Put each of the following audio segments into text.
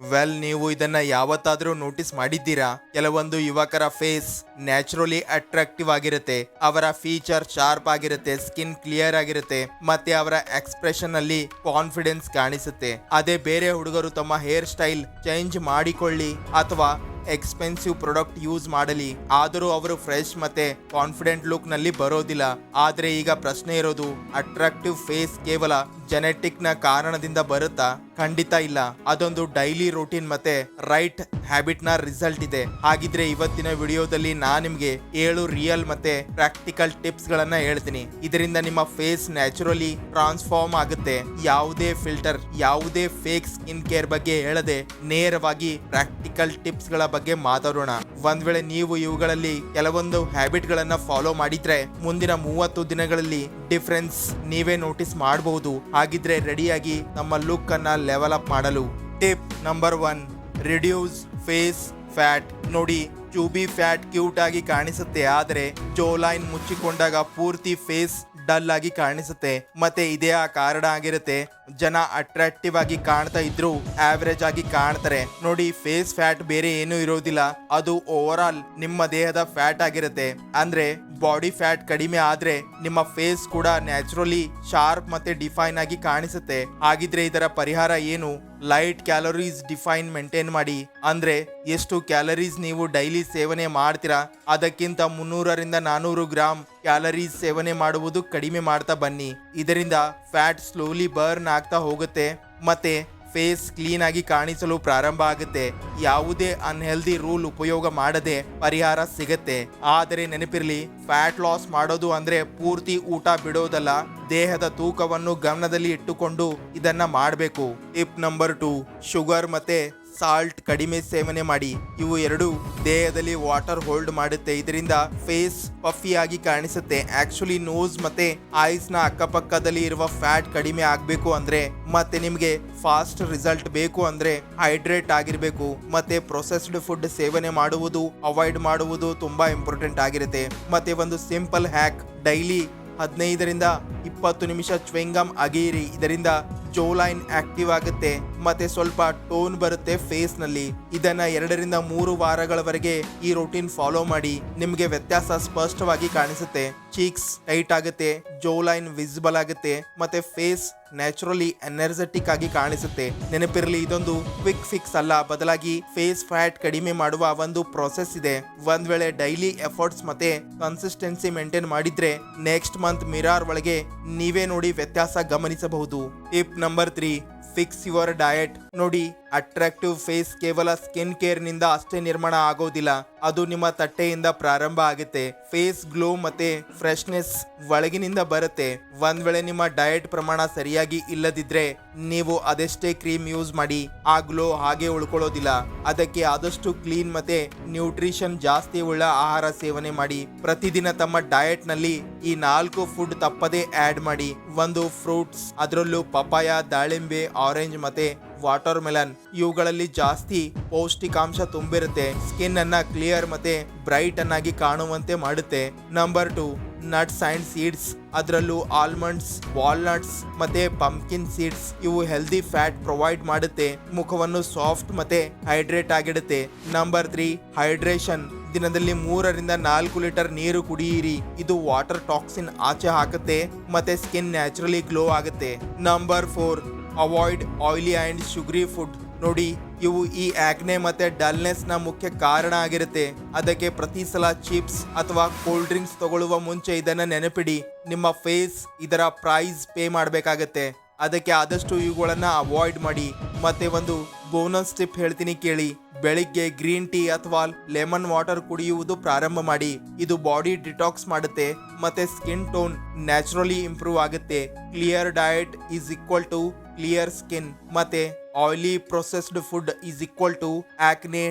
Well, ನೀವು ಇದನ್ನ ಯಾವತ್ತಾದ್ರೂ ನೋಟಿಸ್ ಮಾಡಿದ್ದೀರಾ? ಕೆಲವೊಂದು ಯುವಕರ ಫೇಸ್ ನ್ಯಾಚುರಲಿ ಅಟ್ರಾಕ್ಟಿವ್ ಆಗಿರುತ್ತೆ, ಅವರ ಫೀಚರ್ ಶಾರ್ಪ್ ಆಗಿರುತ್ತೆ, ಸ್ಕಿನ್ ಕ್ಲಿಯರ್ ಆಗಿರುತ್ತೆ, ಮತ್ತೆ ಅವರ ಎಕ್ಸ್ಪ್ರೆಷನ್ ಅಲ್ಲಿ ಕಾನ್ಫಿಡೆನ್ಸ್ ಕಾಣಿಸುತ್ತೆ. ಅದೇ ಬೇರೆ ಹುಡುಗರು ತಮ್ಮ ಹೇರ್ ಸ್ಟೈಲ್ ಚೇಂಜ್ ಮಾಡಿಕೊಳ್ಳಿ ಅಥವಾ ಎಕ್ಸ್ಪೆನ್ಸಿವ್ ಪ್ರಾಡಕ್ಟ್ ಯೂಸ್ ಮಾಡಲಿ, ಆದರೂ ಅವರು ಫ್ರೆಶ್ ಮತ್ತೆ ಕಾನ್ಫಿಡೆಂಟ್ ಲುಕ್ ನಲ್ಲಿ ಬರೋದಿಲ್ಲ. ಆದ್ರೆ ಈಗ ಪ್ರಶ್ನೆ ಇರೋದು, ಅಟ್ರಾಕ್ಟಿವ್ ಫೇಸ್ ಕೇವಲ ಜೆನೆಟಿಕ್ ನ ಕಾರಣದಿಂದ ಬರುತ್ತಾ? ಖಂಡಿತ ಇಲ್ಲ. ಅದೊಂದು ಡೈಲಿ ರೂಟೀನ್ ಮತ್ತೆ ರೈಟ್ ಹ್ಯಾಬಿಟ್ ನ ರಿಸಲ್ಟ್ ಇದೆ. ಹಾಗಿದ್ರೆ ಇವತ್ತಿನ ವಿಡಿಯೋದಲ್ಲಿ ನಾನ್ ನಿಮ್ಗೆ 7 ರಿಯಲ್ ಮತ್ತೆ ಪ್ರಾಕ್ಟಿಕಲ್ ಟಿಪ್ಸ್ ಗಳನ್ನ ಹೇಳ್ತೀನಿ. ಇದರಿಂದ ನಿಮ್ಮ ಫೇಸ್ ನ್ಯಾಚುರಲಿ ಟ್ರಾನ್ಸ್ಫಾರ್ಮ್ ಆಗುತ್ತೆ. ಯಾವುದೇ ಫಿಲ್ಟರ್, ಯಾವುದೇ ಫೇಕ್ ಸ್ಕಿನ್ ಕೇರ್ ಬಗ್ಗೆ ಹೇಳದೆ ನೇರವಾಗಿ ಪ್ರಾಕ್ಟಿಕಲ್ ಟಿಪ್ಸ್ ಗಳ ಬಗ್ಗೆ ಮಾತಾಡೋಣ. ಒಂದ್ ವೇಳೆ ನೀವು ಇವುಗಳಲ್ಲಿ ಕೆಲವೊಂದು ಹ್ಯಾಬಿಟ್ ಗಳನ್ನ ಫಾಲೋ ಮಾಡಿದ್ರೆ ಮುಂದಿನ 30 ದಿನಗಳಲ್ಲಿ ಡಿಫರೆನ್ಸ್ ನೀವೇ ನೋಟಿಸ್ ಮಾಡಬಹುದು. ಹಾಗಿದ್ರೆ ರೆಡಿಯಾಗಿ ನಮ್ಮ ಲುಕ್ ಅನ್ನ ಲೆವೆಲ್ ಅಪ್ ಮಾಡಲು. Tip number 1, reduce face fat. ನೋಡಿ, ಚೂಬಿ ಫ್ಯಾಟ್ ಕ್ಯೂಟ್ ಆಗಿ ಕಾಣಿಸುತ್ತೆ, ಆದ್ರೆ ಜೋ ಲೈನ್ ಮುಚ್ಚಿಕೊಂಡಾಗ ಪೂರ್ತಿ ಫೇಸ್ ಡಲ್ ಆಗಿ ಕಾಣಿಸುತ್ತೆ. ಮತ್ತೆ ಇದೇ ಆ ಕಾರಣ ಆಗಿರುತ್ತೆ. ಜನ ಅಟ್ರಾಕ್ಟಿವ್ ಆಗಿ ಕಾಣ್ತಾ ಇದ್ರು ಆವರೇಜ್ ಆಗಿ ಕಾಣ್ತಾರೆ. ನೋಡಿ, ಫೇಸ್ ಫ್ಯಾಟ್ ಬೇರೆ ಏನು ಇರೋದಿಲ್ಲ, ಅದು ಓವರ್ ಆಲ್ ನಿಮ್ಮ ದೇಹದ ಫ್ಯಾಟ್ ಆಗಿರುತ್ತೆ. ಅಂದ್ರೆ ಬಾಡಿ ಫ್ಯಾಟ್ ಕಡಿಮೆ ಆದ್ರೆ ನಿಮ್ಮ ಫೇಸ್ ಕೂಡ ನ್ಯಾಚುರಲಿ ಶಾರ್ಪ್ ಮತ್ತೆ ಡಿಫೈನ್ ಆಗಿ ಕಾಣಿಸುತ್ತೆ. ಹಾಗಿದ್ರೆ ಇದರ ಪರಿಹಾರ ಏನು? ಲೈಟ್ ಕ್ಯಾಲೋರೀಸ್ ಡಿಫೈನ್ ಮೇಂಟೈನ್ ಮಾಡಿ. ಅಂದ್ರೆ ಎಷ್ಟು ಕ್ಯಾಲರೀಸ್ ನೀವು ಡೈಲಿ ಸೇವನೆ ಮಾಡ್ತೀರಾ ಅದಕ್ಕಿಂತ 300ರಿಂದ 400 ಗ್ರಾಮ್ ಕ್ಯಾಲರೀಸ್ ಸೇವನೆ ಮಾಡುವುದು ಕಡಿಮೆ ಮಾಡ್ತಾ ಬನ್ನಿ. ಇದರಿಂದ ಫ್ಯಾಟ್ ಸ್ಲೋಲಿ ಬರ್ನ್ ಆಗ್ತಾ ಹೋಗುತ್ತೆ ಮತ್ತೆ ಫೇಸ್ ಕ್ಲೀನ್ ಆಗಿ ಕಾಣಿಸಲು ಪ್ರಾರಂಭ ಆಗುತ್ತೆ. ಯಾವುದೇ ಅನ್ಹೆಲ್ದಿ ರೂಲ್ ಉಪಯೋಗ ಮಾಡದೆ ಪರಿಹಾರ ಸಿಗತ್ತೆ. ಆದರೆ ನೆನಪಿರ್ಲಿ, ಫ್ಯಾಟ್ ಲಾಸ್ ಮಾಡೋದು ಅಂದ್ರೆ ಪೂರ್ತಿ ಊಟ ಬಿಡೋದಲ್ಲ, ದೇಹದ ತೂಕವನ್ನು ಗಮನದಲ್ಲಿ ಇಟ್ಟುಕೊಂಡು ಇದನ್ನ ಮಾಡಬೇಕು. ಟಿಪ್ ನಂಬರ್ 2, ಶುಗರ್ ಮತ್ತೆ ಸಾಲ್ಟ್ ಕಡಿಮೆ ಸೇವನೆ ಮಾಡಿ. ಇವು ಎರಡು ದೇಹದಲ್ಲಿ ವಾಟರ್ ಹೋಲ್ಡ್ ಮಾಡುತ್ತೆ. ಇದರಿಂದ ಫೇಸ್ ಪಫಿ ಆಗಿ ಕಾಣಿಸುತ್ತೆ. ಆಕ್ಚುಲಿ ನೋಸ್ ಮತ್ತೆ ಐಸ್ ನ ಅಕ್ಕಪಕ್ಕದಲ್ಲಿ ಇರುವ ಫ್ಯಾಟ್ ಕಡಿಮೆ ಆಗ್ಬೇಕು ಅಂದ್ರೆ ಮತ್ತೆ ನಿಮ್ಗೆ ಫಾಸ್ಟ್ ರಿಸಲ್ಟ್ ಬೇಕು ಅಂದ್ರೆ ಹೈಡ್ರೇಟ್ ಆಗಿರ್ಬೇಕು ಮತ್ತೆ ಪ್ರೊಸೆಸ್ಡ್ ಫುಡ್ ಸೇವನೆ ಮಾಡುವುದು ಅವಾಯ್ಡ್ ಮಾಡುವುದು ತುಂಬಾ ಇಂಪಾರ್ಟೆಂಟ್ ಆಗಿರುತ್ತೆ. ಮತ್ತೆ ಒಂದು ಸಿಂಪಲ್ ಹ್ಯಾಕ್, ಡೈಲಿ 15ರಿಂದ 20 ನಿಮಿಷ ಚ್ವಿಂಗಮ್ ಅಗೀರಿ. ಇದರಿಂದ ಜೋ ಲೈನ್ ಆಕ್ಟಿವ್ ಆಗುತ್ತೆ ಮತ್ತೆ ಸ್ವಲ್ಪ ಟೋನ್ ಬರುತ್ತೆ ಫೇಸ್ ನಲ್ಲಿ. ಇದನ್ನ 2ರಿಂದ 3 ವಾರಗಳವರೆಗೆ ಈ ರೂಟೀನ್ ಫಾಲೋ ಮಾಡಿ. ನಿಮ್ಗೆ ವ್ಯತ್ಯಾಸ ಸ್ಪಷ್ಟವಾಗಿ ಕಾಣಿಸುತ್ತೆ. ಚೀಕ್ಸ್ ಟೈಟ್ ಆಗುತ್ತೆ, ಜೋ ಲೈನ್ ವಿಸಿಬಲ್ ಆಗುತ್ತೆ ಮತ್ತೆ ಫೇಸ್ ನ್ಯಾಚುರಲಿ ಎನರ್ಜೆಟಿಕ್ ಆಗಿ ಕಾಣಿಸುತ್ತೆ. ನೆನಪಿರಲಿ, ಇದೊಂದು ಕ್ವಿಕ್ ಫಿಕ್ಸ್ ಅಲ್ಲ, ಬದಲಾಗಿ ಫೇಸ್ ಫ್ಯಾಟ್ ಕಡಿಮೆ ಮಾಡುವ ಒಂದು ಪ್ರೊಸೆಸ್ ಇದೆ. ಒಂದ್ ವೇಳೆ ಡೈಲಿ ಎಫರ್ಟ್ಸ್ ಮತ್ತೆ ಕನ್ಸಿಸ್ಟೆನ್ಸಿ ಮೇಂಟೈನ್ ಮಾಡಿದ್ರೆ ನೆಕ್ಸ್ಟ್ ಮಂತ್ ಮಿರಾರ್ ಒಳಗೆ ನೀವೇ ನೋಡಿ ವ್ಯತ್ಯಾಸ ಗಮನಿಸಬಹುದು. Tip number 3, fix your diet. ನೋಡಿ, ಅಟ್ರಾಕ್ಟಿವ್ ಫೇಸ್ ಕೇವಲ ಸ್ಕಿನ್ ಕೇರ್ ನಿಂದ ಅಷ್ಟೇ ನಿರ್ಮಾಣ ಆಗೋದಿಲ್ಲ, ಅದು ನಿಮ್ಮ ತಟ್ಟೆಯಿಂದ ಪ್ರಾರಂಭ ಆಗುತ್ತೆ. ಫೇಸ್ ಗ್ಲೋ ಮತ್ತೆ ಫ್ರೆಶ್ನೆಸ್ ಒಳಗಿನಿಂದ ಬರುತ್ತೆ. ಒಂದ್ ವೇಳೆ ನಿಮ್ಮ ಡಯಟ್ ಪ್ರಮಾಣ ಸರಿಯಾಗಿ ಇಲ್ಲದಿದ್ರೆ ನೀವು ಅದೆಷ್ಟೇ ಕ್ರೀಮ್ ಯೂಸ್ ಮಾಡಿ ಆ ಗ್ಲೋ ಹಾಗೆ ಉಳ್ಕೊಳ್ಳೋದಿಲ್ಲ. ಅದಕ್ಕೆ ಆದಷ್ಟು ಕ್ಲೀನ್ ಮತ್ತೆ ನ್ಯೂಟ್ರಿಷನ್ ಜಾಸ್ತಿ ಉಳ್ಳ ಆಹಾರ ಸೇವನೆ ಮಾಡಿ. ಪ್ರತಿದಿನ ತಮ್ಮ ಡಯಟ್ ನಲ್ಲಿ ಈ 4 ಫುಡ್ ತಪ್ಪದೇ ಆಡ್ ಮಾಡಿ. ಒಂದು ಫ್ರೂಟ್ಸ್, ಅದರಲ್ಲೂ ಪಪಾಯ, ದಾಳಿಂಬೆ, ಆರೆಂಜ್ ಮತ್ತೆ ವಾಟರ್ ಮೆಲನ್. ಇವುಗಳಲ್ಲಿ ಜಾಸ್ತಿ ಪೌಷ್ಟಿಕಾಂಶ ತುಂಬಿರುತ್ತೆ. ಸ್ಕಿನ್ ಅನ್ನ ಕ್ಲಿಯರ್ ಮತ್ತೆ ಬ್ರೈಟ್ ಅನ್ನಾಗಿ ಕಾಣುವಂತೆ ಮಾಡುತ್ತೆ. Number 2, nuts and seeds. ಅದರಲ್ಲೂ ಆಲ್ಮಂಡ್ಸ್, ವಾಲ್ನಟ್ಸ್ ಮತ್ತೆ ಪಂಪ್ಕಿನ್ ಸೀಡ್ಸ್. ಇವು ಹೆಲ್ದಿ ಫ್ಯಾಟ್ ಪ್ರೊವೈಡ್ ಮಾಡುತ್ತೆ, ಮುಖವನ್ನು ಸಾಫ್ಟ್ ಮತ್ತೆ ಹೈಡ್ರೇಟ್ ಆಗಿಡುತ್ತೆ. Number 3, hydration. ದಿನದಲ್ಲಿ 3ರಿಂದ 4 ಲೀಟರ್ ನೀರು ಕುಡಿಯಿರಿ. ಇದು ವಾಟರ್ ಟಾಕ್ಸಿನ್ ಆಚೆ ಹಾಕುತ್ತೆ ಮತ್ತೆ ಸ್ಕಿನ್ ನ್ಯಾಚುರಲಿ ಗ್ಲೋ ಆಗುತ್ತೆ. Number 4, avoid oily and sugary food. ನೋಡಿ, ಇವು ಈ ಆಕ್ನೆ ಮತ್ತೆ ಡಲ್ನೆಸ್ ನ ಮುಖ್ಯ ಕಾರಣ ಆಗಿರುತ್ತೆ. ಅದಕ್ಕೆ ಪ್ರತಿ ಸಲ ಚಿಪ್ಸ್ ಅಥವಾ ಕೋಲ್ಡ್ ಡ್ರಿಂಕ್ಸ್ ತಗೊಳ್ಳುವ ಮುಂಚೆ ಇದನ್ನ ನೆನಪಿಡಿ. ನಿಮ್ಮ ಫೇಸ್ ಇದರ ಪ್ರೈಸ್ ಪೇ ಮಾಡಬೇಕಾಗತ್ತೆ. ಅದಕ್ಕೆ ಆದಷ್ಟು ಇವುಗಳನ್ನ ಅವಾಯ್ಡ್ ಮಾಡಿ. ಮತ್ತೆ ಒಂದು ಬೋನಸ್ ಟಿಪ್ ಹೇಳ್ತೀನಿ ಕೇಳಿ. ಬೆಳಿಗ್ಗೆ ಗ್ರೀನ್ ಟೀ ಅಥವಾ ಲೆಮನ್ ವಾಟರ್ ಕುಡಿಯುವುದು ಪ್ರಾರಂಭ ಮಾಡಿ. ಇದು ಬಾಡಿ ಡಿಟಾಕ್ಸ್ ಮಾಡುತ್ತೆ ಮತ್ತೆ ಸ್ಕಿನ್ ಟೋನ್ ನ್ಯಾಚುರಲಿ ಇಂಪ್ರೂವ್ ಆಗುತ್ತೆ. Clear diet is equal to clear skin ಮತ್ತೆ oily processed food is equal to acne,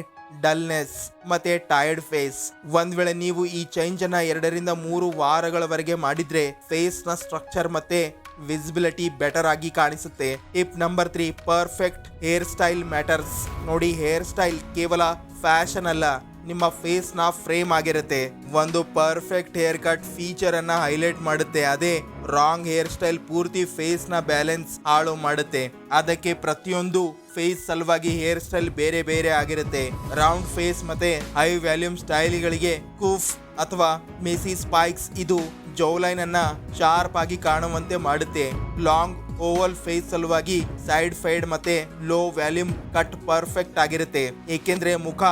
dullness ಮತ್ತೆ ಟೈರ್ಡ್ ಫೇಸ್. ಒಂದ್ ವೇಳೆ ನೀವು ಈ ಚೇಂಜ್ ಅನ್ನ 2ರಿಂದ 3 ವಾರಗಳವರೆಗೆ ಮಾಡಿದ್ರೆ ಫೇಸ್ ನ ಸ್ಟ್ರಕ್ಚರ್ ಮತ್ತೆ ವಿಸಿಬಿಲಿಟಿ ಬೆಟರ್ ಆಗಿ ಕಾಣಿಸುತ್ತೆ. Tip number 3, perfect hair style matters. ನೋಡಿ, ಹೇರ್ ಸ್ಟೈಲ್ ಕೇವಲ ಫ್ಯಾಷನ್ ಅಲ್ಲ, ನಿಮ್ಮ ಫೇಸ್ ನ ಫ್ರೇಮ್ ಆಗಿರುತ್ತೆ. ಒಂದು ಪರ್ಫೆಕ್ಟ್ ಹೇರ್ ಕಟ್ ಫೀಚರ್ ಅನ್ನ ಹೈಲೈಟ್ ಮಾಡುತ್ತೆ. ಅದೇ ರಾಂಗ್ ಹೇರ್ ಸ್ಟೈಲ್ ಪೂರ್ತಿ ಫೇಸ್ ನ ಬ್ಯಾಲೆನ್ಸ್ ಹಾಳು ಮಾಡುತ್ತೆ. ಅದಕ್ಕೆ ಪ್ರತಿಯೊಂದು ಫೇಸ್ ಸಲುವಾಗಿ ಹೇರ್ ಸ್ಟೈಲ್ ಬೇರೆ ಬೇರೆ ಆಗಿರುತ್ತೆ. ರೌಂಡ್ ಫೇಸ್ ಮತ್ತೆ ಹೈ ವ್ಯಾಲ್ಯೂಮ್ ಸ್ಟೈಲ್ಗಳಿಗೆ ಕೂಫ್ ಅಥವಾ ಮೆಸಿ ಸ್ಪೈಕ್ಸ್ ಇದು ಜೌಲೈನ್ ಅನ್ನ ಶಾರ್ಪ್ ಆಗಿ ಕಾಣುವಂತೆ ಮಾಡುತ್ತೆ. ಲಾಂಗ್ ಓವಲ್ ಫೇಸ್ ಸಲುವಾಗಿ ಸೈಡ್ ಫೈಡ್ ಮತ್ತೆ ಲೋ ವ್ಯಾಲ್ಯೂಮ್ ಕಟ್ ಪರ್ಫೆಕ್ಟ್ ಆಗಿರುತ್ತೆ, ಏಕೆಂದ್ರೆ ಮುಖ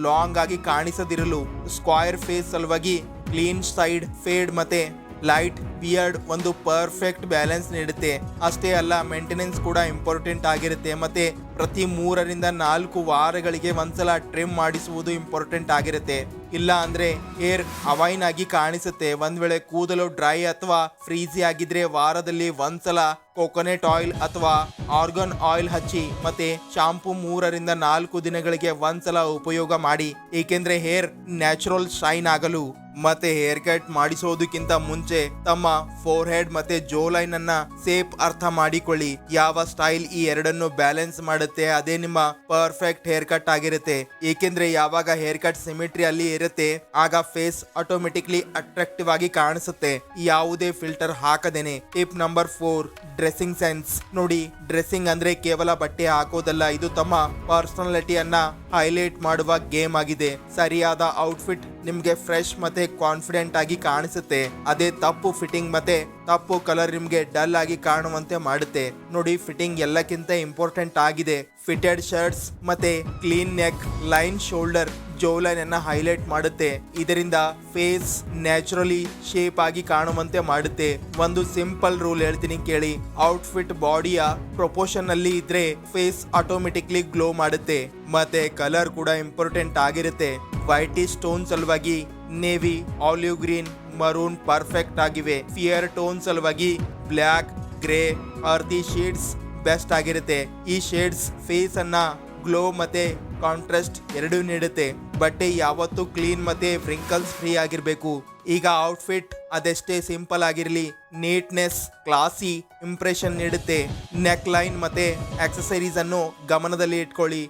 ಲಾಂಗ್ ಆಗಿ ಕಾಣಿಸದಿರಲು. ಸ್ಕ್ವೈರ್ ಫೇಸ್ ಸಲುವಾಗಿ ಕ್ಲೀನ್ ಸೈಡ್ ಫೇಡ್ ಮತ್ತೆ ಲೈಟ್ ಬಿಯರ್ಡ್ ಒಂದು ಪರ್ಫೆಕ್ಟ್ ಬ್ಯಾಲೆನ್ಸ್ ನೀಡುತ್ತೆ. ಅಷ್ಟೇ ಅಲ್ಲ, ಮೇಂಟೆನೆನ್ಸ್ ಕೂಡ ಇಂಪಾರ್ಟೆಂಟ್ ಆಗಿರುತ್ತೆ. ಮತ್ತೆ ಪ್ರತಿ 3 ರಿಂದ 4 ವಾರಗಳಿಗೆ ಒಂದ್ಸಲ ಟ್ರಿಮ್ ಮಾಡಿಸುವುದು ಇಂಪಾರ್ಟೆಂಟ್ ಆಗಿರುತ್ತೆ. ಇಲ್ಲ ಅಂದ್ರೆ ಹೇರ್ ಅವೈನ್ ಆಗಿ ಕಾಣಿಸುತ್ತೆ. ಒಂದ್ ವೇಳೆ ಕೂದಲು ಡ್ರೈ ಅಥವಾ ಫ್ರೀಸಿ ಆಗಿದ್ರೆ ವಾರದಲ್ಲಿ ಒಂದ್ಸಲ ಕೋಕೋನಟ್ ಆಯಿಲ್ ಅಥವಾ ಆರ್ಗನ್ ಆಯಿಲ್ ಹಚ್ಚಿ ಮತ್ತೆ ಶಾಂಪೂ 3 ರಿಂದ 4 ದಿನಗಳಿಗೆ ಒಂದ್ಸಲ ಉಪಯೋಗ ಮಾಡಿ, ಏಕೆಂದ್ರೆ ಹೇರ್ ನ್ಯಾಚುರಲ್ ಶೈನ್ ಆಗಲು. ಮತ್ತೆ ಹೇರ್ ಕಟ್ ಮಾಡಿಸೋದಕ್ಕಿಂತ ಮುಂಚೆ ತಮ್ಮ ಫೋರ್ ಹೆಡ್ ಮತ್ತೆ ಜೋ ಲೈನ್ ಅನ್ನ ಸೇಪ್ ಅರ್ಥ ಮಾಡಿಕೊಳ್ಳಿ. ಯಾವ ಸ್ಟೈಲ್ ಈ ಎರಡನ್ನು ಬ್ಯಾಲೆನ್ಸ್ ಮಾಡುತ್ತೆ ಅದೇ ನಿಮ್ಮ ಪರ್ಫೆಕ್ಟ್ ಹೇರ್ ಕಟ್ ಆಗಿರುತ್ತೆ. ಏಕೆಂದ್ರೆ ಯಾವಾಗ ಹೇರ್ ಕಟ್ ಸಿಮಿಟ್ರಿ ಅಲ್ಲಿ ಇರುತ್ತೆ ಆಗ ಫೇಸ್ ಆಟೋಮೆಟಿಕ್ಲಿ ಅಟ್ರಾಕ್ಟಿವ್ ಆಗಿ ಕಾಣಿಸುತ್ತೆ, ಯಾವುದೇ ಫಿಲ್ಟರ್ ಹಾಕದೇನೆ. Tip number 4, dressing sense. ನೋಡಿ, ಡ್ರೆಸ್ಸಿಂಗ್ ಅಂದ್ರೆ ಕೇವಲ ಬಟ್ಟೆ ಹಾಕೋದಲ್ಲ, ಇದು ತಮ್ಮ ಪರ್ಸನಾಲಿಟಿಯನ್ನ ಹೈಲೈಟ್ ಮಾಡುವ ಗೇಮ್ ಆಗಿದೆ. ಸರಿಯಾದ ಔಟ್ಫಿಟ್ ನಿಮ್ಗೆ ಫ್ರೆಶ್ ಮತ್ತೆ ಕಾನ್ಫಿಡೆಂಟ್ ಆಗಿ ಕಾಣಿಸುತ್ತೆ. ಅದೇ ತಪ್ಪು ಫಿಟ್ಟಿಂಗ್ ಮತ್ತೆ ತಪ್ಪು ಕಲರ್ ನಿಮ್ಗೆ ಡಲ್ ಆಗಿ ಕಾಣುವಂತೆ ಮಾಡುತ್ತೆ. ನೋಡಿ, ಫಿಟ್ಟಿಂಗ್ ಎಲ್ಲಕ್ಕಿಂತ ಇಂಪಾರ್ಟೆಂಟ್ ಆಗಿದೆ. ಫಿಟೆಡ್ ಶರ್ಟ್ಸ್ ಮತ್ತೆ ಕ್ಲೀನ್ ನೆಕ್, ಲೈನ್ ಶೋಲ್ಡರ್ ಜೋ ಲೈನ್ ಅನ್ನ ಹೈಲೈಟ್ ಮಾಡುತ್ತೆ. ಇದರಿಂದ ಫೇಸ್ ನ್ಯಾಚುರಲಿ ಶೇಪ್ ಆಗಿ ಕಾಣುವಂತೆ ಮಾಡುತ್ತೆ. ಒಂದು ಸಿಂಪಲ್ ರೂಲ್ ಹೇಳ್ತೀನಿ ಕೇಳಿ, ಔಟ್ಫಿಟ್ ಬಾಡಿಯ ಪ್ರೊಪೋರ್ಷನ್ ಅಲ್ಲಿ ಇದ್ರೆ ಫೇಸ್ ಆಟೋಮೆಟಿಕ್ಲಿ ಗ್ಲೋ ಮಾಡುತ್ತೆ. ಮತ್ತೆ ಕಲರ್ ಕೂಡ ಇಂಪಾರ್ಟೆಂಟ್ ಆಗಿರುತ್ತೆ. ವೈಟಿ ಸ್ಟೋನ್ ಸಲುವಾಗಿ navy, olive green, maroon perfect ಆಗಿವೆ. ಫಿಯರ್ ಟೋನ್ ಸಲುವಾಗಿ ಬ್ಲ್ಯಾಕ್, ಗ್ರೇ, ಅರ್ದಿ ಶೇಡ್ಸ್ ಬೆಸ್ಟ್ ಆಗಿರುತ್ತೆ. ಈ ಶೇಡ್ಸ್ ಫೇಸ್ ಅನ್ನ ಗ್ಲೋ ಮತ್ತೆ ಕಾಂಟ್ರಾಸ್ಟ್ ಎರಡೂ ನೀಡುತ್ತೆ. ಬಟ್ಟೆ ಯಾವತ್ತೂ ಕ್ಲೀನ್ ಮತ್ತೆ ವ್ರಿಂಕಲ್ಸ್ ಫ್ರೀ ಆಗಿರ್ಬೇಕು. ಈಗ ಔಟ್ಫಿಟ್ ಅದೆಷ್ಟೇ ಸಿಂಪಲ್ ಆಗಿರಲಿ, ನೀಟ್ನೆಸ್, ಕ್ಲಾಸಿ ಇಂಪ್ರೆಷನ್ ನೀಡುತ್ತೆ. ನೆಕ್ ಲೈನ್ ಮತ್ತೆ ಆಕ್ಸೆಸರೀಸ್ ಅನ್ನು ಗಮನದಲ್ಲಿ ಇಟ್ಕೊಳ್ಳಿ.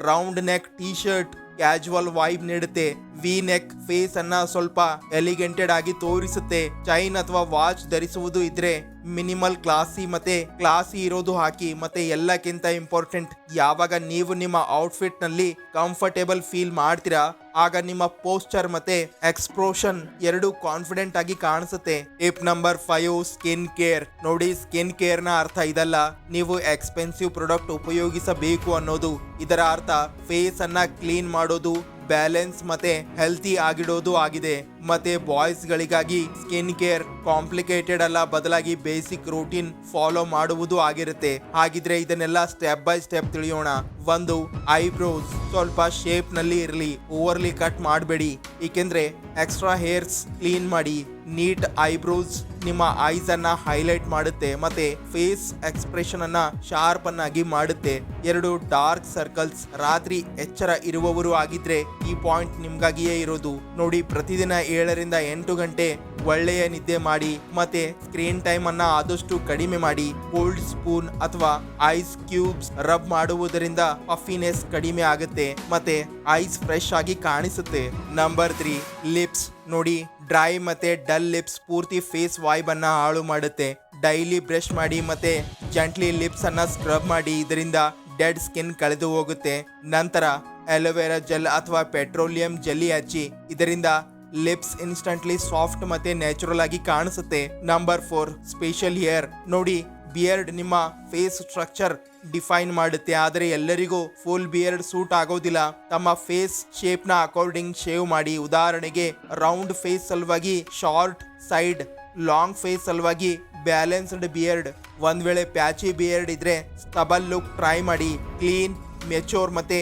Round neck T shirt casual vibe ನೀಡುತ್ತೆ. ವಿ ನೆಕ್ ಫೇಸ್ ಅನ್ನ ಸ್ವಲ್ಪ ಎಲಿಗೆಂಟೆಡ್ ಆಗಿ ತೋರಿಸುತ್ತೆ. ಚೈನ್ ಅಥವಾ ವಾಚ್ ಧರಿಸುವುದು ಇದ್ರೆ ಮಿನಿಮಲ್ ಕ್ಲಾಸಿ ಇರೋದು ಹಾಕಿ. ಮತ್ತೆ ಎಲ್ಲಕ್ಕಿಂತ ಇಂಪಾರ್ಟೆಂಟ್, ಯಾವಾಗ ನೀವು ನಿಮ್ಮ ಔಟ್ಫಿಟ್ ನಲ್ಲಿ ಕಂಫರ್ಟೇಬಲ್ ಫೀಲ್ ಮಾಡ್ತೀರಾ ಆಗ ನಿಮ್ಮ ಪೋಸ್ಚರ್ ಮತ್ತೆ ಎಕ್ಸ್ಪ್ರೆಷನ್ ಎರಡು ಕಾನ್ಫಿಡೆಂಟ್ ಆಗಿ ಕಾಣಿಸುತ್ತೆ. Tip number 5, skin care. ನೋಡಿ, ಸ್ಕಿನ್ ಕೇರ್ ನ ಅರ್ಥ ಇದಲ್ಲ ನೀವು ಎಕ್ಸ್ಪೆನ್ಸಿವ್ ಪ್ರಾಡಕ್ಟ್ ಉಪಯೋಗಿಸಬೇಕು ಅನ್ನೋದು. ಇದರ ಅರ್ಥ ಫೇಸ್ ಅನ್ನ ಕ್ಲೀನ್ ಮಾಡೋದು, ಬ್ಯಾಲೆನ್ಸ್ ಮತ್ತೆ ಹೆಲ್ತಿ ಆಗಿಡೋದು ಆಗಿದೆ. ಮತ್ತೆ ಬಾಯ್ಸ್ ಗಳಿಗಾಗಿ ಸ್ಕಿನ್ ಕೇರ್ ಕಾಂಪ್ಲಿಕೇಟೆಡ್ ಅಲ್ಲ, ಬದಲಾಗಿ ಬೇಸಿಕ್ ರೂಟೀನ್ ಫಾಲೋ ಮಾಡುವುದು ಆಗಿರುತ್ತೆ. ಹಾಗಿದ್ರೆ ಇದನ್ನೆಲ್ಲ ಸ್ಟೆಪ್ ಬೈ ಸ್ಟೆಪ್ ತಿಳಿಯೋಣ. 1, ಐಬ್ರೋಸ್ ಸ್ವಲ್ಪ ಶೇಪ್ ನಲ್ಲಿ ಇರಲಿ, ಓವರ್ಲಿ ಕಟ್ ಮಾಡಬೇಡಿ, ಏಕೆಂದ್ರೆ ಎಕ್ಸ್ಟ್ರಾ ಹೇರ್ಸ್ ಕ್ಲೀನ್ ಮಾಡಿ. ನೀಟ್ ಐಬ್ರೋಸ್ ನಿಮ್ಮ ಐಸ್ ಅನ್ನ ಹೈಲೈಟ್ ಮಾಡುತ್ತೆ ಮತ್ತೆ ಫೇಸ್ ಎಕ್ಸ್ಪ್ರೆಷನ್ ಅನ್ನ ಶಾರ್ಪ್ ಅನ್ನಾಗಿ ಮಾಡುತ್ತೆ. 2, ಡಾರ್ಕ್ ಸರ್ಕಲ್ಸ್. ರಾತ್ರಿ ಎಚ್ಚರ ಇರುವವರು ಆಗಿದ್ರೆ ಈ ಪಾಯಿಂಟ್ ನಿಮ್ಗಾಗಿಯೇ ಇರೋದು. ನೋಡಿ, ಪ್ರತಿದಿನ 7 ರಿಂದ 8 ಗಂಟೆ ಒಳ್ಳೆಯ ನಿದ್ದೆ ಮಾಡಿ ಮತ್ತೆ ಸ್ಕ್ರೀನ್ ಟೈಮ್ ಅನ್ನ ಆದಷ್ಟು ಕಡಿಮೆ ಮಾಡಿ. ಕೋಲ್ಡ್ ಸ್ಪೂನ್ ಅಥವಾ ಐಸ್ ಕ್ಯೂಬ್ಸ್ ರಬ್ ಮಾಡುವುದರಿಂದ ಪಫಿನೆಸ್ ಕಡಿಮೆ ಆಗುತ್ತೆ ಮತ್ತೆ ಐಸ್ ಫ್ರೆಶ್ ಆಗಿ ಕಾಣಿಸುತ್ತೆ. Number 3, lips. ನೋಡಿ, ಡ್ರೈ ಮತ್ತೆ ಡಲ್ ಲಿಪ್ಸ್ ಪೂರ್ತಿ ಫೇಸ್ ವೈಬ್ ಅನ್ನ ಹಾಳು ಮಾಡುತ್ತೆ. ಡೈಲಿ ಬ್ರಷ್ ಮಾಡಿ ಮತ್ತೆ ಜೆಂಟ್ಲಿ ಲಿಪ್ಸ್ ಅನ್ನ ಸ್ಕ್ರಬ್ ಮಾಡಿ, ಇದರಿಂದ ಡೆಡ್ ಸ್ಕಿನ್ ಕಳೆದು ಹೋಗುತ್ತೆ. ನಂತರ ಅಲೋವೆರಾ ಜೆಲ್ ಅಥವಾ ಪೆಟ್ರೋಲಿಯಂ ಜೆಲ್ಲಿ ಹಚ್ಚಿ, ಇದರಿಂದ ಲಿಪ್ಸ್ ಇನ್ಸ್ಟಂಟ್ಲಿ ಸಾಫ್ಟ್ ಮತ್ತೆ ನ್ಯಾಚುರಲ್ ಆಗಿ ಕಾಣಿಸುತ್ತೆ. Number 4, special hair. ನೋಡಿ, ಬಿಯರ್ಡ್ ನಿಮ್ಮ ಫೇಸ್ ಸ್ಟ್ರಕ್ಚರ್ ಡಿಫೈನ್ ಮಾಡುತ್ತೆ, ಆದರೆ ಎಲ್ಲರಿಗೂ ಫುಲ್ ಬಿಯರ್ಡ್ ಸೂಟ್ ಆಗೋದಿಲ್ಲ. ತಮ್ಮ ಫೇಸ್ ಶೇಪ್ ನ ಅಕಾರ್ಡಿಂಗ್ ಶೇವ್ ಮಾಡಿ. ಉದಾಹರಣೆಗೆ ರೌಂಡ್ ಫೇಸ್ ಸಲುವಾಗಿ ಶಾರ್ಟ್ ಸೈಡ್, ಲಾಂಗ್ ಫೇಸ್ ಸಲುವಾಗಿ ಬ್ಯಾಲೆನ್ಸ್ಡ್ ಬಿಯರ್ಡ್. ಒಂದ್ ವೇಳೆ ಪ್ಯಾಚಿ ಬಿಯರ್ಡ್ ಇದ್ರೆ ಸ್ಟಬಲ್ ಲುಕ್ ಟ್ರೈ ಮಾಡಿ. ಕ್ಲೀನ್, ಮೆಚೂರ್ ಮತ್ತೆ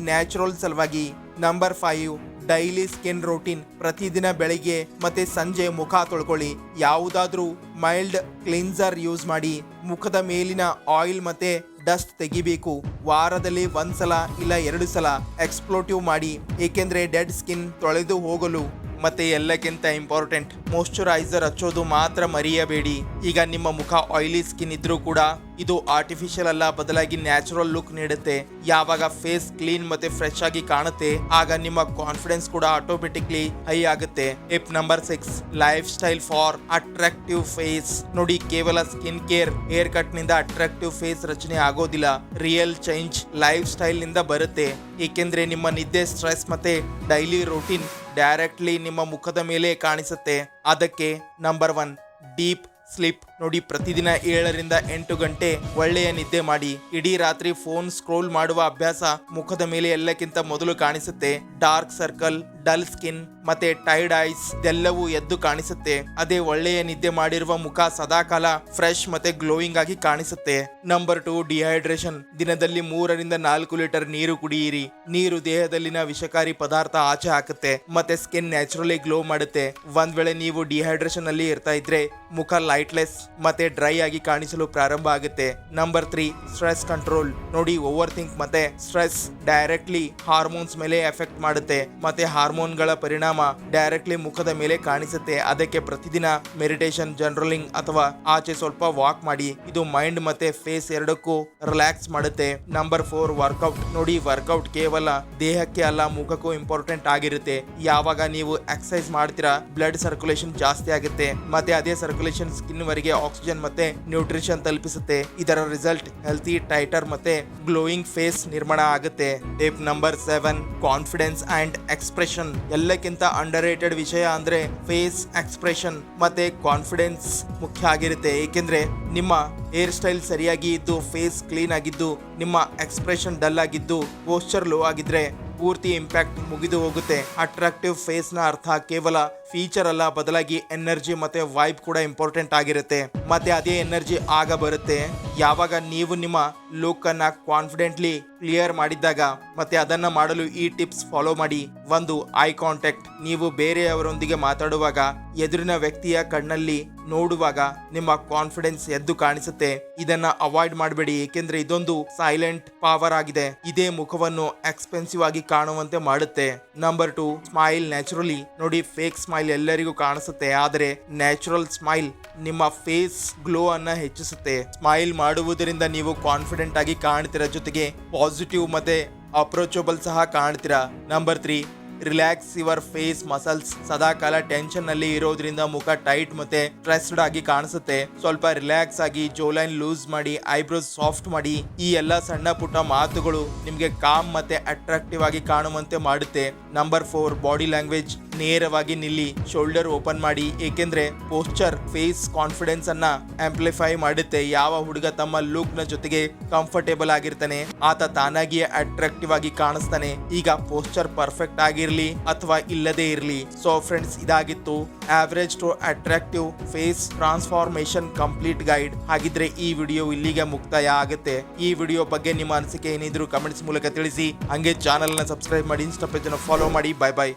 ನ್ಯಾಚುರಲ್ ಸಲುವಾಗಿ. Number 5, daily skin routine. ಪ್ರತಿದಿನ ಬೆಳಿಗ್ಗೆ ಮತ್ತೆ ಸಂಜೆ ಮುಖ ತೊಳ್ಕೊಳ್ಳಿ. ಯಾವುದಾದ್ರೂ ಮೈಲ್ಡ್ ಕ್ಲಿನ್ಸರ್ ಯೂಸ್ ಮಾಡಿ. ಮುಖದ ಮೇಲಿನ ಆಯಿಲ್ ಮತ್ತೆ ಡಸ್ಟ್ ತೆಗಿಬೇಕು. ವಾರದಲ್ಲಿ 1 ಸಲ ಇಲ್ಲ 2 ಸಲ ಎಕ್ಸ್ಪ್ಲೋಟಿವ್ ಮಾಡಿ, ಏಕೆಂದ್ರೆ ಡೆಡ್ ಸ್ಕಿನ್ ತೊಳೆದು ಹೋಗಲು ಮತ್ತೆ ಎಲ್ಲಕ್ಕಿಂತ ಇಂಪಾರ್ಟೆಂಟ್ ಮಾಯಿಶ್ಚರೈಸರ್ ಹಚ್ಚೋದು ಮಾತ್ರ ಮರೆಯಬೇಡಿ. ಈಗ ನಿಮ್ಮ ಮುಖ ಆಯಿಲಿ ಸ್ಕಿನ್ ಇದ್ರೂ ಕೂಡ ಇದು ಆರ್ಟಿಫಿಷಿಯಲ್ ಅಲ್ಲ, ಬದಲಾಗಿ ನ್ಯಾಚುರಲ್ ಲುಕ್ ನೀಡುತ್ತೆ. ಯಾವಾಗ ಫೇಸ್ ಕ್ಲೀನ್ ಮತ್ತೆ ಫ್ರೆಶ್ ಆಗಿ ಕಾಣುತ್ತೆ, ಆಗ ನಿಮ್ಮ ಕಾನ್ಫಿಡೆನ್ಸ್ ಕೂಡ ಆಟೋಮೆಟಿಕ್ಲಿ ಹೈ ಆಗುತ್ತೆ. Tip number 6, life style for attractive face. ನೋಡಿ, ಕೇವಲ ಸ್ಕಿನ್ ಕೇರ್, ಹೇರ್ ಕಟ್ ನಿಂದ ಅಟ್ರಾಕ್ಟಿವ್ ಫೇಸ್ ರಚನೆ ಆಗೋದಿಲ್ಲ. ರಿಯಲ್ ಚೇಂಜ್ ಲೈಫ್ ಸ್ಟೈಲ್ ನಿಂದ ಬರುತ್ತೆ. ಏಕೆಂದ್ರೆ ನಿಮ್ಮ ನಿದ್ದೆ, ಸ್ಟ್ರೆಸ್ ಮತ್ತೆ ಡೈಲಿ ರೂಟೀನ್ ಡೈರೆಕ್ಟ್ಲಿ ನಿಮ್ಮ ಮುಖದ ಮೇಲೆ ಕಾಣಿಸುತ್ತೆ. ಅದಕ್ಕೆ ನಂಬರ್ 1, ಡೀಪ್ ಸ್ಲೀಪ್. ನೋಡಿ, ಪ್ರತಿದಿನ 7 ರಿಂದ 8 ಗಂಟೆ ಒಳ್ಳೆಯ ನಿದ್ದೆ ಮಾಡಿ. ಇಡೀ ರಾತ್ರಿ ಫೋನ್ ಸ್ಕ್ರೋಲ್ ಮಾಡುವ ಅಭ್ಯಾಸ ಮುಖದ ಮೇಲೆ ಎಲ್ಲಕ್ಕಿಂತ ಮೊದಲು ಕಾಣಿಸುತ್ತೆ. ಡಾರ್ಕ್ ಸರ್ಕಲ್, ಡಲ್ ಸ್ಕಿನ್ ಮತ್ತೆ ಟೈರ್ಡ್ ಐಸ್ ಇದೆಲ್ಲವೂ ಎದ್ದು ಕಾಣಿಸುತ್ತೆ. ಅದೇ ಒಳ್ಳೆಯ ನಿದ್ದೆ ಮಾಡಿರುವ ಮುಖ ಸದಾಕಾಲ ಫ್ರೆಶ್ ಮತ್ತೆ ಗ್ಲೋಯಿಂಗ್ ಆಗಿ ಕಾಣಿಸುತ್ತೆ. Number 2, dehydration. ದಿನದಲ್ಲಿ 3 ರಿಂದ 4 ಲೀಟರ್ ನೀರು ಕುಡಿಯಿರಿ. ನೀರು ದೇಹದಲ್ಲಿನ ವಿಷಕಾರಿ ಪದಾರ್ಥ ಆಚೆ ಹಾಕುತ್ತೆ ಮತ್ತೆ ಸ್ಕಿನ್ ನ್ಯಾಚುರಲಿ ಗ್ಲೋ ಮಾಡುತ್ತೆ. ಒಂದ್ ವೇಳೆ ನೀವು ಡಿಹೈಡ್ರೇಷನ್ ಅಲ್ಲಿ ಇರ್ತಾ ಇದ್ರೆ ಮುಖ ಲೈಟ್ಲೆಸ್ ಮತ್ತೆ ಡ್ರೈ ಆಗಿ ಕಾಣಿಸಲು ಪ್ರಾರಂಭ ಆಗುತ್ತೆ. Number 3, stress control. ನೋಡಿ, ಓವರ್ ಥಿಂಕ್ ಮತ್ತೆ ಸ್ಟ್ರೆಸ್ ಡೈರೆಕ್ಟ್ಲಿ ಹಾರ್ಮೋನ್ಸ್ ಮೇಲೆ ಎಫೆಕ್ಟ್ ಮಾಡುತ್ತೆ ಮತ್ತೆ ಹಾರ್ಮೋನ್ಗಳ ಪರಿಣಾಮ ಡೈರೆಕ್ಟ್ಲಿ ಮುಖದ ಮೇಲೆ ಕಾಣಿಸುತ್ತೆ. ಅದಕ್ಕೆ ಪ್ರತಿದಿನ ಮೆಡಿಟೇಷನ್, ಜರ್ನಲಿಂಗ್ ಅಥವಾ ಆಚೆ ಸ್ವಲ್ಪ ವಾಕ್ ಮಾಡಿ. ಇದು ಮೈಂಡ್ ಮತ್ತೆ ಫೇಸ್ ಎರಡಕ್ಕೂ ರಿಲ್ಯಾಕ್ಸ್ ಮಾಡುತ್ತೆ. Number 4, workout. ನೋಡಿ, ವರ್ಕೌಟ್ ಕೇವಲ ದೇಹಕ್ಕೆ ಅಲ್ಲ, ಮುಖಕ್ಕೂ ಇಂಪಾರ್ಟೆಂಟ್ ಆಗಿರುತ್ತೆ. ಯಾವಾಗ ನೀವು ಎಕ್ಸರ್ಸೈಸ್ ಮಾಡ್ತೀರಾ, ಬ್ಲಡ್ ಸರ್ಕ್ಯುಲೇಷನ್ ಜಾಸ್ತಿ ಆಗುತ್ತೆ ಮತ್ತೆ ಅದೇ ಸರ್ಕ್ಯುಲೇಷನ್ ಸ್ಕಿನ್ ವರೆಗೆ ಆಕ್ಸಿಜನ್ ಮತ್ತೆ ನ್ಯೂಟ್ರಿಷನ್ ತಲುಪಿಸುತ್ತೆ. ಇದರ ರಿಸಲ್ಟ್ ಹೆಲ್ತಿ, ಟೈಟರ್ ಮತ್ತೆ ಗ್ಲೋಯಿಂಗ್ ಫೇಸ್ ನಿರ್ಮಾಣ ಆಗುತ್ತೆ. Tip number 7, confidence and expression. ಎಲ್ಲಕ್ಕಿಂತ ಅಂಡರ್ ರೇಟೆಡ್ ವಿಷಯ ಅಂದ್ರೆ ಫೇಸ್ ಎಕ್ಸ್ಪ್ರೆಷನ್ ಮತ್ತೆ ಕಾನ್ಫಿಡೆನ್ಸ್ ಮುಖ್ಯ ಆಗಿರುತ್ತೆ. ಏಕೆಂದ್ರೆ ನಿಮ್ಮ ಹೇರ್ ಸ್ಟೈಲ್ ಸರಿಯಾಗಿ ಇದ್ದು, ಫೇಸ್ ಕ್ಲೀನ್ ಆಗಿದ್ದು, ನಿಮ್ಮ ಎಕ್ಸ್ಪ್ರೆಷನ್ ಡಲ್ ಆಗಿದ್ದು, ಪೋಸ್ಚರ್ ಲೋ ಆಗಿದ್ರೆ ಪೂರ್ತಿ ಇಂಪ್ಯಾಕ್ಟ್ ಮುಗಿದು ಹೋಗುತ್ತೆ. ಅಟ್ರಾಕ್ಟಿವ್ ಫೇಸ್ ನ ಅರ್ಥ ಕೇವಲ ಫೀಚರ್ ಅಲ್ಲ, ಬದಲಾಗಿ ಎನರ್ಜಿ ಮತ್ತೆ ವೈಬ್ ಕೂಡ ಇಂಪಾರ್ಟೆಂಟ್ ಆಗಿರುತ್ತೆ. ಮತ್ತೆ ಅದೇ ಎನರ್ಜಿ ಆಗ ಬರುತ್ತೆ ಯಾವಾಗ ನೀವು ನಿಮ್ಮ ಲುಕ್ ಅನ್ನ ಕಾನ್ಫಿಡೆಂಟ್ಲಿ ಕ್ಲಿಯರ್ ಮಾಡಿದ್ದಾಗ. ಮತ್ತೆ ಅದನ್ನ ಮಾಡಲು ಈ ಟಿಪ್ಸ್ ಫಾಲೋ ಮಾಡಿ. 1, ಐ ಕಾಂಟ್ಯಾಕ್ಟ್. ನೀವು ಬೇರೆಯವರೊಂದಿಗೆ ಮಾತಾಡುವಾಗ ಎದುರಿನ ವ್ಯಕ್ತಿಯ ಕಣ್ಣಲ್ಲಿ ನೋಡುವಾಗ ನಿಮ್ಮ ಕಾನ್ಫಿಡೆನ್ಸ್ ಎದ್ದು ಕಾಣಿಸುತ್ತೆ. ಇದನ್ನ ಅವಾಯ್ಡ್ ಮಾಡಬೇಡಿ, ಏಕೆಂದ್ರೆ ಇದೊಂದು ಸೈಲೆಂಟ್ ಪವರ್ ಆಗಿದೆ. ಇದೇ ಮುಖವನ್ನು ಎಕ್ಸ್ಪೆನ್ಸಿವ್ ಆಗಿ ಕಾಣುವಂತೆ ಮಾಡುತ್ತೆ. Number 2, smile naturally. ನೋಡಿ, ಫೇಕ್ ಸ್ಮೈಲ್ ಎಲ್ಲರಿಗೂ ಕಾಣಿಸುತ್ತೆ, ಆದರೆ ನ್ಯಾಚುರಲ್ ಸ್ಮೈಲ್ ನಿಮ್ಮ ಫೇಸ್ ಗ್ಲೋ ಅನ್ನ ಹೆಚ್ಚಿಸುತ್ತೆ. ಸ್ಮೈಲ್ ಮಾಡುವುದರಿಂದ ನೀವು ಕಾನ್ಫಿಡೆಂಟ್ ಆಗಿ ಕಾಣ್ತೀರಾ, ಜೊತೆಗೆ ಪಾಸಿಟಿವ್ ಮತ್ತೆ ಅಪ್ರೋಚಬಲ್ ಸಹ ಕಾಣ್ತೀರಾ. Number 3, relax your face muscles. ಸದಾಕಾಲ ಟೆನ್ಷನ್ ನಲ್ಲಿ ಇರೋದ್ರಿಂದ ಮುಖ ಟೈಟ್ ಮತ್ತೆ ಸ್ಟ್ರೆಸ್ಡ್ ಆಗಿ ಕಾಣಿಸುತ್ತೆ. ಸ್ವಲ್ಪ ರಿಲ್ಯಾಕ್ಸ್ ಆಗಿ ಜೋಲೈನ್ ಲೂಸ್ ಮಾಡಿ, ಐಬ್ರೋಸ್ ಸಾಫ್ಟ್ ಮಾಡಿ. ಈ ಎಲ್ಲ ಸಣ್ಣ ಪುಟ್ಟ ಮಾತುಗಳು ನಿಮ್ಗೆ ಕಾಮ್ ಮತ್ತೆ ಅಟ್ರಾಕ್ಟಿವ್ ಆಗಿ ಕಾಣುವಂತೆ ಮಾಡುತ್ತೆ. Number 4, body language. ನೇರವಾಗಿ ನಿಲ್ಲಿ, ಶೋಲ್ಡರ್ ಓಪನ್ ಮಾಡಿ, ಏಕೆಂದ್ರೆ ಪೋಸ್ಚರ್ ಫೇಸ್ ಕಾನ್ಫಿಡೆನ್ಸ್ ಅನ್ನ ಆಂಪ್ಲಿಫೈ ಮಾಡುತ್ತೆ. ಯಾವ ಹುಡುಗ ತಮ್ಮ ಲುಕ್ ನ ಜೊತೆಗೆ ಕಂಫರ್ಟೇಬಲ್ ಆಗಿರ್ತಾನೆ, ಆತ ತಾನಾಗಿಯೇ ಅಟ್ರಾಕ್ಟಿವ್ ಆಗಿ ಕಾಣಿಸ್ತಾನೆ. ಈಗ ಪೋಸ್ಚರ್ ಪರ್ಫೆಕ್ಟ್ ಆಗಿರ್ಲಿ ಅಥವಾ ಇಲ್ಲದೆ ಇರ್ಲಿ. ಸೊ ಫ್ರೆಂಡ್ಸ್, ಇದಾಗಿತ್ತು average to attractive face transformation complete guide. ಹಾಗಿದ್ರೆ ಈ ವಿಡಿಯೋ ಇಲ್ಲಿಗೆ ಮುಕ್ತಾಯ ಆಗುತ್ತೆ. ಈ ವಿಡಿಯೋ ಬಗ್ಗೆ ನಿಮ್ಮ ಅನಿಸಿಕೆ ಏನಿದ್ರು ಕಮೆಂಟ್ಸ್ ಮೂಲಕ ತಿಳಿಸಿ. ಹಂಗೆ ಚಾನಲ್ ನ ಸಬ್ಸ್ಕ್ರೈಬ್ ಮಾಡಿ, ಇನ್ಸ್ಟಾ ಪೇಜ್ ಅನ್ನು ಫಾಲೋ ಮಾಡಿ. Bye bye.